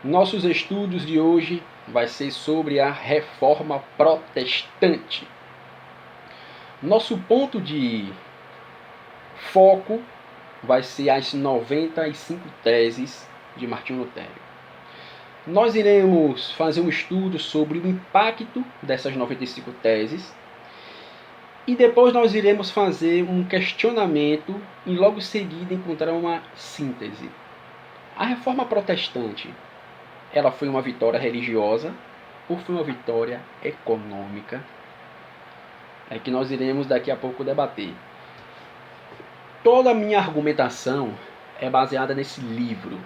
Nossos estudos de hoje vai ser sobre a Reforma Protestante. Nosso ponto de foco vai ser as 95 teses de Martinho Lutero. Nós iremos fazer um estudo sobre o impacto dessas 95 teses e depois nós iremos fazer um questionamento e logo em seguida encontrar uma síntese. A Reforma Protestante, ela foi uma vitória religiosa ou foi uma vitória econômica? É que nós iremos daqui a pouco debater. Toda a minha argumentação é baseada nesse livro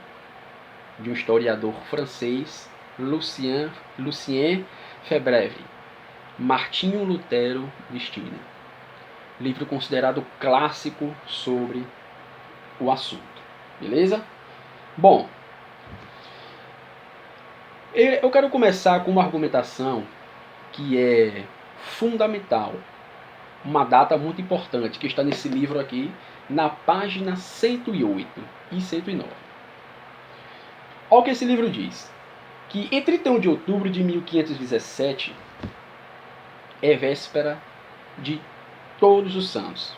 de um historiador francês, Lucien Febvre, Martinho Lutero Destino. Livro considerado clássico sobre o assunto. Beleza? Bom, eu quero começar com uma argumentação que é fundamental, uma data muito importante que está nesse livro aqui, na página 108 e 109. Olha o que esse livro diz, que em 31 de outubro de 1517 é véspera de Todos os Santos.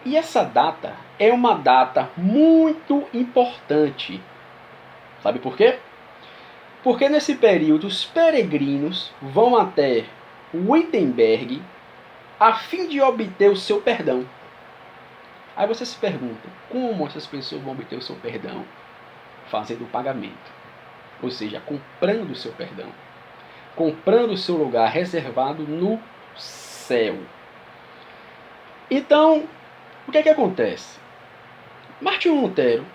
E essa data é uma data muito importante. Sabe por quê? Porque nesse período os peregrinos vão até Wittenberg a fim de obter o seu perdão. Aí você se pergunta, como essas pessoas vão obter o seu perdão? Fazendo o pagamento. Ou seja, comprando o seu perdão. Comprando o seu lugar reservado no céu. Então, o que é que acontece? Martinho Lutero,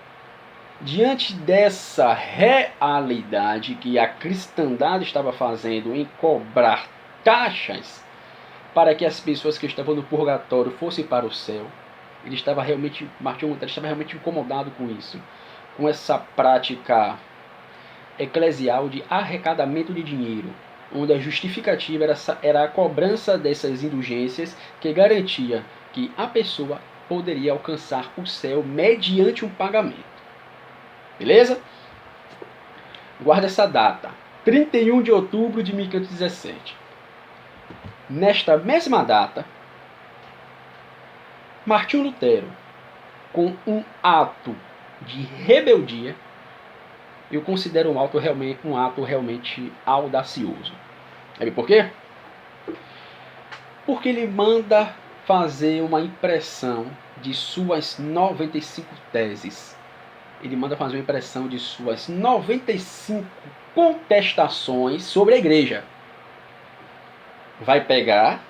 diante dessa realidade que a cristandade estava fazendo em cobrar taxas para que as pessoas que estavam no purgatório fossem para o céu, Martinho Lutero estava realmente incomodado com isso, com essa prática eclesial de arrecadamento de dinheiro, onde a justificativa era a cobrança dessas indulgências que garantia que a pessoa poderia alcançar o céu mediante um pagamento. Beleza? Guarda essa data, 31 de outubro de 1517. Nesta mesma data, Martinho Lutero, com um ato de rebeldia, eu considero um ato realmente audacioso. Sabe por quê? Porque ele manda fazer uma impressão de suas 95 teses. Ele manda fazer uma impressão de suas 95 contestações sobre a igreja. Vai pegar,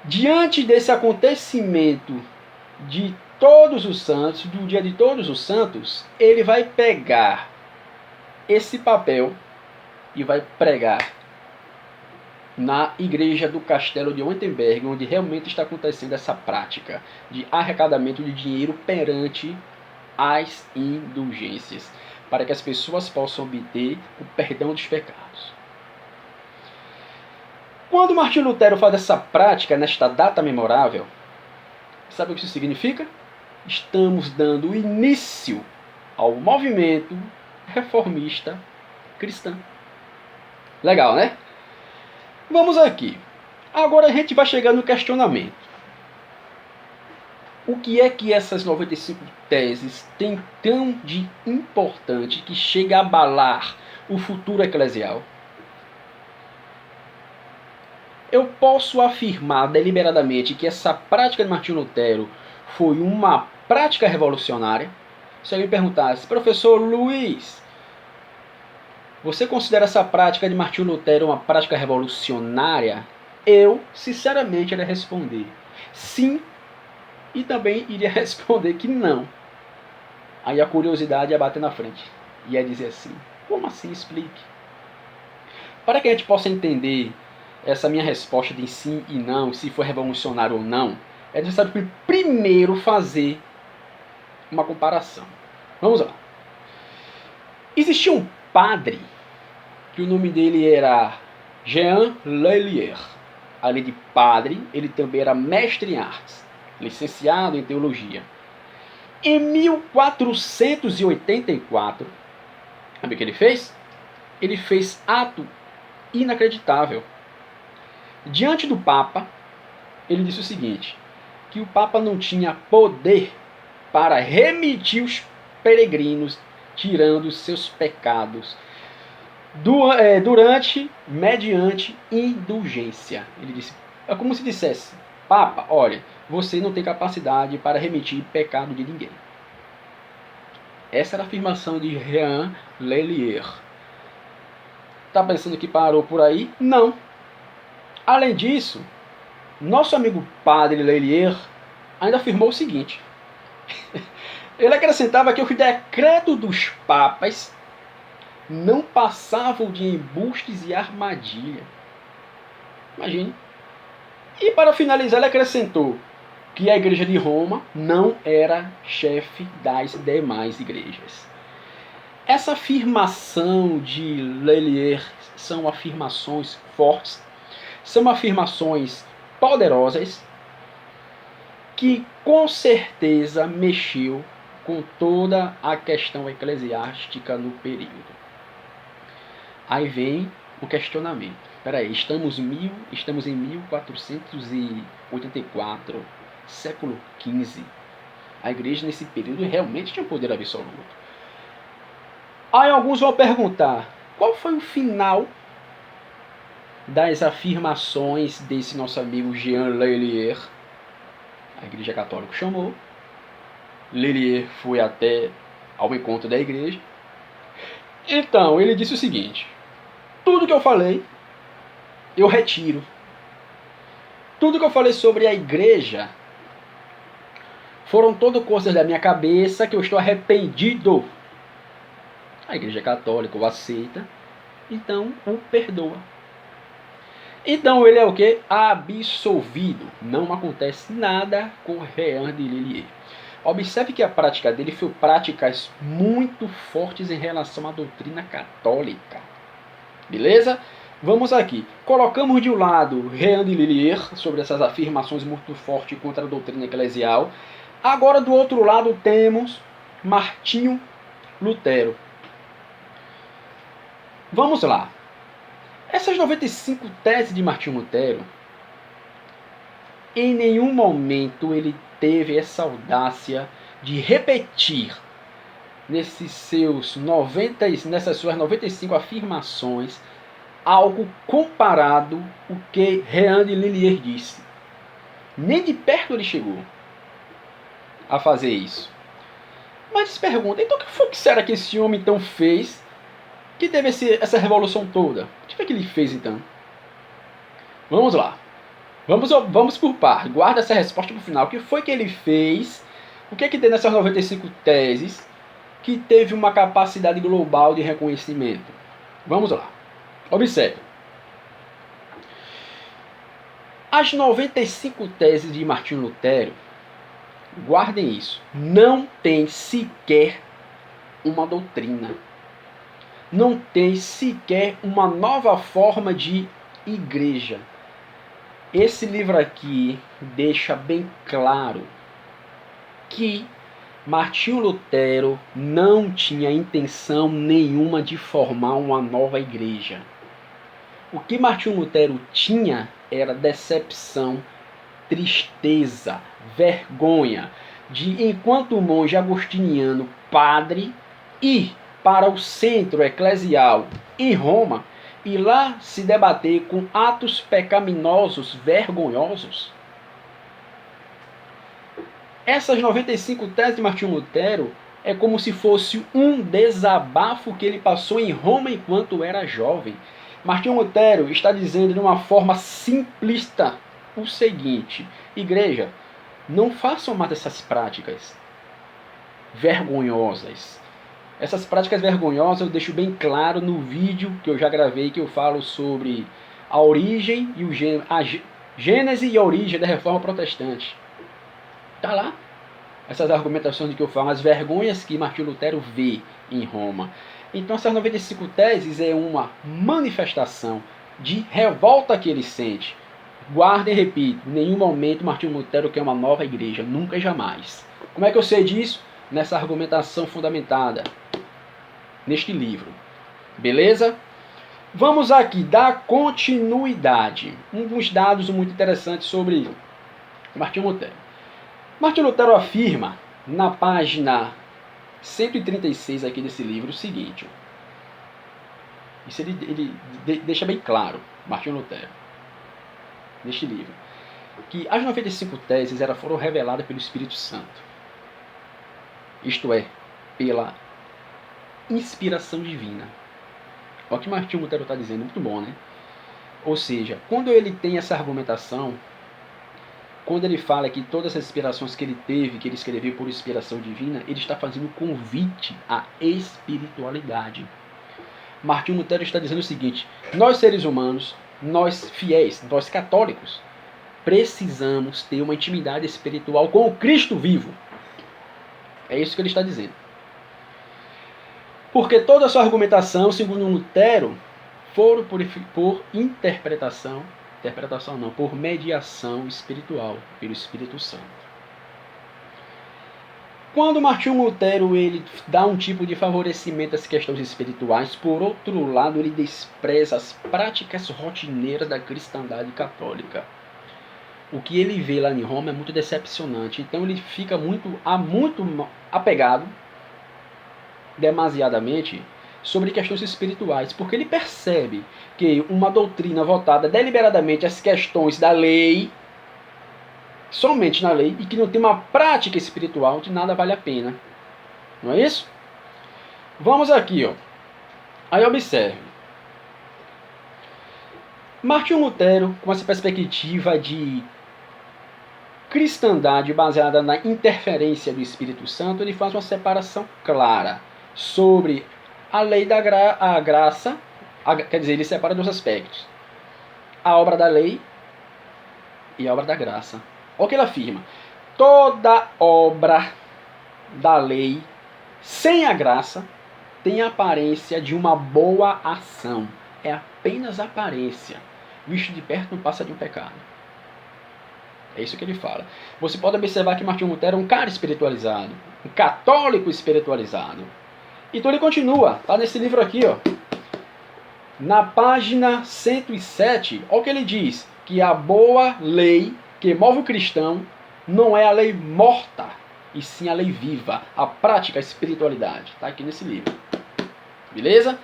diante desse acontecimento de Todos os Santos, do dia de Todos os Santos, ele vai pegar esse papel e vai pregar na igreja do castelo de Wittenberg, onde realmente está acontecendo essa prática de arrecadamento de dinheiro perante as indulgências, para que as pessoas possam obter o perdão dos pecados. Quando Martinho Lutero faz essa prática nesta data memorável, sabe o que isso significa? Estamos dando início ao movimento reformista cristão. Legal, né? Vamos aqui. Agora a gente vai chegar no questionamento. O que é que essas 95 teses têm tão de importante que chega a abalar o futuro eclesial? Eu posso afirmar deliberadamente que essa prática de Martinho Lutero foi uma prática revolucionária? Se alguém perguntasse, professor Luiz, você considera essa prática de Martinho Lutero uma prática revolucionária? Eu, sinceramente, iria responder sim, e também iria responder que não. Aí a curiosidade ia bater na frente. Ia dizer assim, como assim? Explique. Para que a gente possa entender essa minha resposta de sim e não, se foi revolucionário ou não, é necessário primeiro fazer uma comparação. Vamos lá. Existia um padre, que o nome dele era Jean Lallier. Além de padre, ele também era mestre em artes, licenciado em teologia, Em 1484, sabe o que ele fez? Ele fez ato inacreditável. Diante do Papa, ele disse o seguinte, que o Papa não tinha poder para remitir os peregrinos, tirando seus pecados, mediante indulgência. Ele disse, é como se dissesse, Papa, olha, você não tem capacidade para remitir pecado de ninguém. Essa era a afirmação de Jean Lelier. Está pensando que parou por aí? Não. Além disso, nosso amigo padre Lelier ainda afirmou o seguinte. Ele acrescentava que os decretos dos papas não passavam de embustes e armadilha. Imagine. E para finalizar, ele acrescentou que a igreja de Roma não era chefe das demais igrejas. Essa afirmação de Lelier são afirmações fortes, são afirmações poderosas, que com certeza mexeu com toda a questão eclesiástica no período. Aí vem o questionamento. Peraí, estamos em 1484, século XV. A igreja nesse período realmente tinha poder absoluto. Aí alguns vão perguntar, qual foi o final das afirmações desse nosso amigo Jean Lelier? A igreja católica chamou. Lelier foi até ao encontro da igreja. Então, ele disse o seguinte, tudo que eu falei, eu retiro. Tudo que eu falei sobre a igreja foram todas coisas da minha cabeça que eu estou arrependido. A igreja católica o aceita, então o perdoa. Então ele é o que? Absolvido. Não acontece nada com Jean de Lelier. Observe que a prática dele foi práticas muito fortes em relação à doutrina católica. Beleza? Vamos aqui. Colocamos de um lado Jean de Lelier sobre essas afirmações muito fortes contra a doutrina eclesial. Agora do outro lado temos Martinho Lutero. Vamos lá. Essas 95 teses de Martinho Lutero, em nenhum momento ele teve essa audácia de repetir nessas suas 95 afirmações algo comparado o que Jean de Lelier disse. Nem de perto ele chegou a fazer isso. Mas se pergunta, então o que foi que será que esse homem então fez que teve essa revolução toda? O que foi que ele fez então? Vamos lá. Vamos por par. Guarda essa resposta para o final. O que foi que ele fez? O que é que tem nessas 95 teses que teve uma capacidade global de reconhecimento? Vamos lá. Observe. As 95 teses de Martinho Lutero, guardem isso, não tem sequer uma doutrina. Não tem sequer uma nova forma de igreja. Esse livro aqui deixa bem claro que Martinho Lutero não tinha intenção nenhuma de formar uma nova igreja. O que Martinho Lutero tinha era decepção, tristeza, vergonha de, enquanto monge agostiniano, padre, ir para o centro eclesial em Roma e lá se debater com atos pecaminosos, vergonhosos. Essas 95 teses de Martinho Lutero é como se fosse um desabafo que ele passou em Roma enquanto era jovem. Martinho Lutero está dizendo de uma forma simplista o seguinte: igreja, não façam mais essas práticas vergonhosas. Essas práticas vergonhosas eu deixo bem claro no vídeo que eu já gravei, que eu falo sobre a origem e a gênese e a origem da Reforma Protestante. Está lá essas argumentações de que eu falo, as vergonhas que Martinho Lutero vê em Roma. Então essas 95 teses é uma manifestação de revolta que ele sente. Guarda e repito, em nenhum momento Martinho Lutero quer uma nova igreja, nunca e jamais. Como é que eu sei disso? nessa argumentação fundamentada neste livro. Beleza? Vamos aqui dar continuidade. Uns dados muito interessantes sobre Martinho Lutero. Martinho Lutero afirma na página 136 aqui desse livro o seguinte. Isso ele deixa bem claro, Martinho Lutero, neste livro, que as 95 teses foram reveladas pelo Espírito Santo. Isto é, pela inspiração divina. Olha o que Martinho Lutero está dizendo, muito bom, né? Ou seja, quando ele tem essa argumentação, quando ele fala que todas as inspirações que ele teve, que ele escreveu por inspiração divina, ele está fazendo um convite à espiritualidade. Martinho Lutero está dizendo o seguinte: nós seres humanos, nós fiéis, nós católicos, precisamos ter uma intimidade espiritual com o Cristo vivo. É isso que ele está dizendo. Porque toda a sua argumentação, segundo Lutero, foram por interpretação não, por mediação espiritual, pelo Espírito Santo. Quando Martinho Lutero ele dá um tipo de favorecimento às questões espirituais, por outro lado, ele despreza as práticas rotineiras da cristandade católica. O que ele vê lá em Roma é muito decepcionante. Então ele fica muito apegado, demasiadamente, sobre questões espirituais, porque ele percebe que uma doutrina voltada deliberadamente às questões da lei, somente na lei, e que não tem uma prática espiritual, de nada vale a pena. Não é isso? Vamos aqui, ó. Aí observe. Martinho Lutero, com essa perspectiva de cristandade baseada na interferência do Espírito Santo, ele faz uma separação clara sobre a lei da graça, quer dizer, ele separa dois aspectos: a obra da lei e a obra da graça. Olha o que ele afirma: toda obra da lei sem a graça tem a aparência de uma boa ação. É apenas aparência. Visto de perto não passa de um pecado. É isso que ele fala. Você pode observar que Martinho Lutero é um cara espiritualizado, um católico espiritualizado. Então ele continua, tá nesse livro aqui, ó. Na página 107, olha o que ele diz: que a boa lei que move o cristão não é a lei morta, e sim a lei viva, a prática, a espiritualidade. Tá aqui nesse livro. Beleza?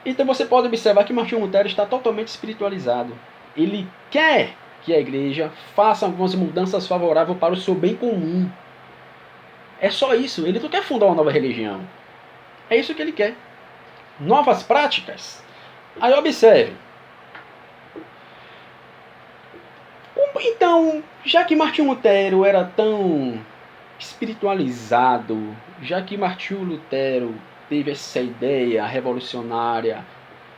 Então você pode observar que Martinho Lutero está totalmente espiritualizado. Ele quer que a igreja faça algumas mudanças favoráveis para o seu bem comum. É só isso. Ele não quer fundar uma nova religião. É isso que ele quer. Novas práticas. Aí observe. Então, já que Martinho Lutero era tão espiritualizado, já que Martinho Lutero teve essa ideia revolucionária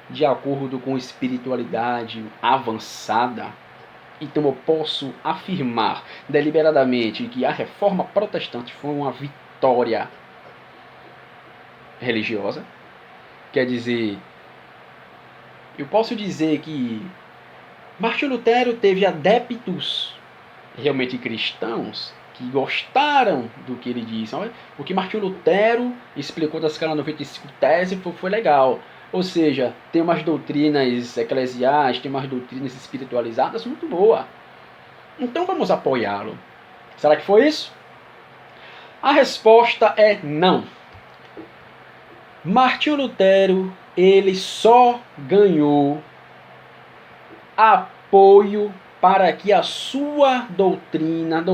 de acordo com espiritualidade avançada, então eu posso afirmar deliberadamente que a reforma protestante foi uma vitória religiosa. Quer dizer, eu posso dizer que Martinho Lutero teve adeptos realmente cristãos que gostaram do que ele disse. O que Martinho Lutero explicou das 95 teses foi legal. Ou seja, tem umas doutrinas eclesiais, tem umas doutrinas espiritualizadas muito boa. Então vamos apoiá-lo. Será que foi isso? A resposta é não. Martinho Lutero, ele só ganhou apoio para que a sua doutrina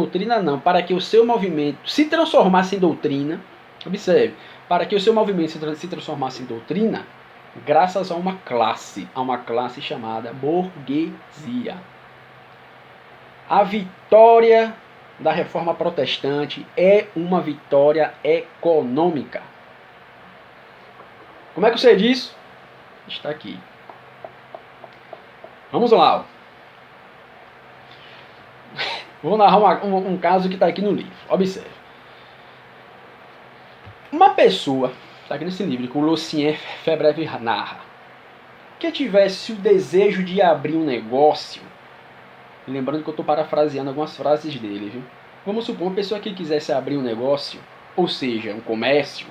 para que o seu movimento se transformasse em doutrina. Observe, para que o seu movimento se transformasse em doutrina, graças a uma classe chamada burguesia. A vitória da reforma protestante é uma vitória econômica. Como é que eu sei disso? Está aqui. Vamos lá. Vou narrar um caso que está aqui no livro. Observe. Uma pessoa, está aqui nesse livro, que o Lucien Febvre narra, que tivesse o desejo de abrir um negócio, lembrando que eu estou parafraseando algumas frases dele, viu? Vamos supor uma pessoa que quisesse abrir um negócio, ou seja, um comércio,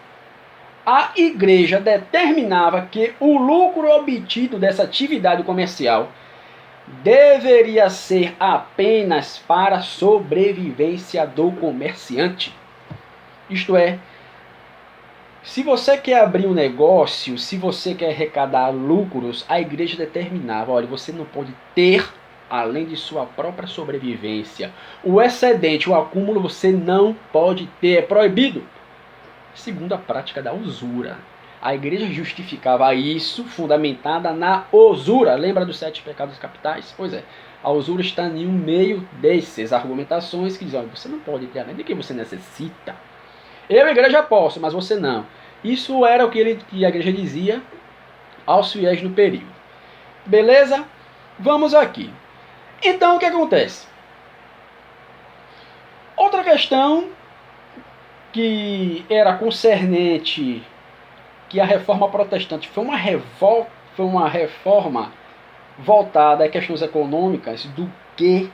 a igreja determinava que o lucro obtido dessa atividade comercial deveria ser apenas para a sobrevivência do comerciante. Isto é, se você quer abrir um negócio, se você quer arrecadar lucros, a igreja determinava, olha, você não pode ter, além de sua própria sobrevivência, o excedente, o acúmulo, você não pode ter, é proibido. Segundo a prática da usura. A igreja justificava isso fundamentada na usura. Lembra dos 7 pecados capitais? Pois é, a usura está em um meio dessas argumentações que dizem, olha, você não pode ter além do que você necessita. Eu, igreja, posso, mas você não. Isso era o que a igreja dizia aos fiéis no período. Beleza? Vamos aqui. Então, o que acontece? Outra questão que era concernente, que a reforma protestante foi uma reforma voltada a questões econômicas do que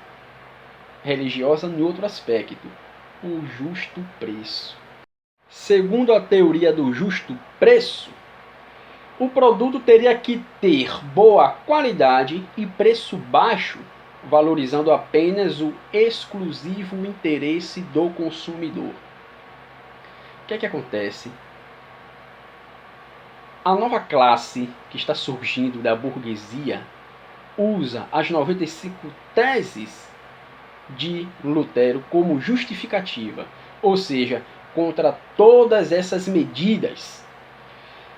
religiosa em outro aspecto, o justo preço. Segundo a teoria do justo preço, o produto teria que ter boa qualidade e preço baixo, valorizando apenas o exclusivo interesse do consumidor. O que é que acontece? A nova classe que está surgindo da burguesia usa as 95 teses de Lutero como justificativa, ou seja, contra todas essas medidas.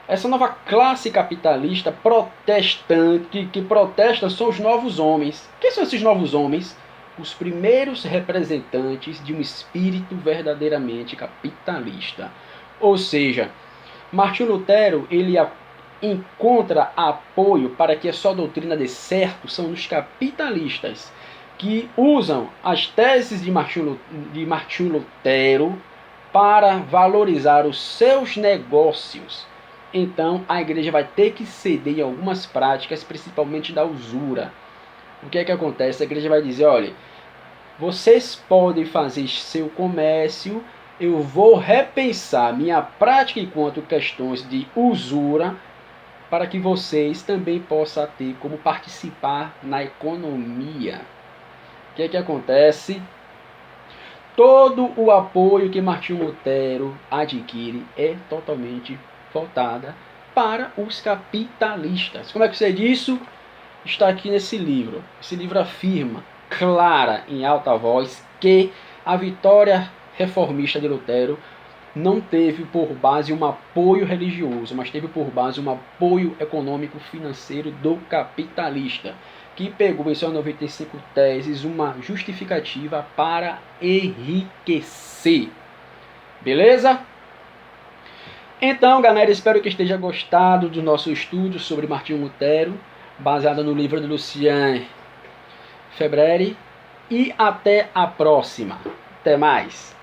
Essa nova classe capitalista protestante que protesta são os novos homens. Quem são esses novos homens? Os primeiros representantes de um espírito verdadeiramente capitalista. Ou seja, Martinho Lutero ele encontra apoio para que a sua doutrina dê certo são os capitalistas que usam as teses de Martinho Lutero para valorizar os seus negócios. Então a igreja vai ter que ceder em algumas práticas, principalmente da usura. O que é que acontece? A igreja vai dizer, olha, vocês podem fazer seu comércio, eu vou repensar minha prática enquanto questões de usura, para que vocês também possam ter como participar na economia. O que é que acontece? Todo o apoio que Martinho Lutero adquire é totalmente voltada para os capitalistas. Como é que eu sei disso? Está aqui nesse livro. Esse livro afirma, clara, em alta voz, que a vitória reformista de Lutero não teve por base um apoio religioso, mas teve por base um apoio econômico financeiro do capitalista, que pegou em suas 95 teses uma justificativa para enriquecer. Beleza? Então, galera, espero que esteja gostado do nosso estudo sobre Martinho Lutero, baseado no livro de Lucien Febvre, e até a próxima. Até mais!